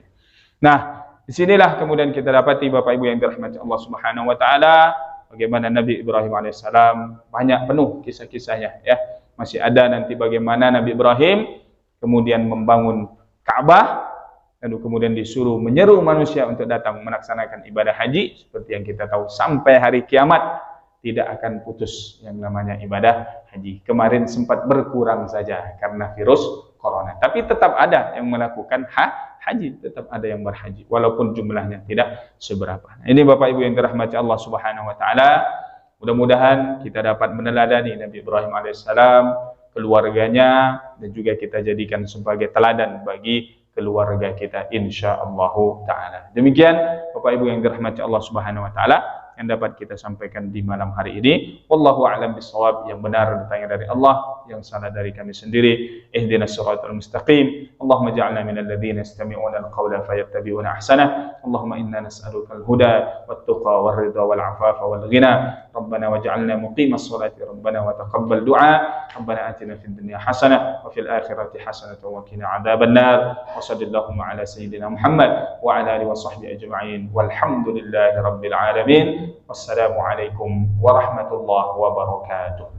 Nah, disinilah kemudian kita dapati Bapak Ibu yang dirahmati Allah Subhanahu wa taala, bagaimana Nabi Ibrahim alaihissalam banyak penuh kisah-kisahnya, ya. Masih ada nanti bagaimana Nabi Ibrahim kemudian membangun Ka'bah, lalu kemudian disuruh menyeru manusia untuk datang melaksanakan ibadah haji, seperti yang kita tahu sampai hari kiamat tidak akan putus yang namanya ibadah haji. Kemarin sempat berkurang saja karena virus corona, tapi tetap ada yang melakukan haji, tetap ada yang berhaji walaupun jumlahnya tidak seberapa. Nah, ini Bapak Ibu yang dirahmati Allah Subhanahu wa taala, mudah-mudahan kita dapat meneladani Nabi Ibrahim alaihissalam, keluarganya, dan juga kita jadikan sebagai teladan bagi keluarga kita insyaallah taala. Demikian Bapak Ibu yang dirahmati Allah Subhanahu wa taala yang dapat kita sampaikan di malam hari ini. Wallahu a'lam bishawab. Yang benar datangnya dari Allah, yang salah dari kami sendiri. Ihdinas siratal mustaqim. Allahumma ja'alna minal ladzina yastami'una al-qawla fayattabi'una ahsana. Allahumma inna nas'aluka al-huda wat-tuqa war-ridha wal-'afafa wal-ghina. Rabbana waj'alna muqimas salati rabbana wa taqabbal du'a. Rabbana atina fid dunya hasanah wa fil akhirati hasanah wa qina 'adzaban nar. Wa sallallahu ala sayyidina Muhammad wa ala alihi wa sahbihi ajma'in. Walhamdulillahi rabbil alamin. Wassalamualaikum warahmatullahi wabarakatuh.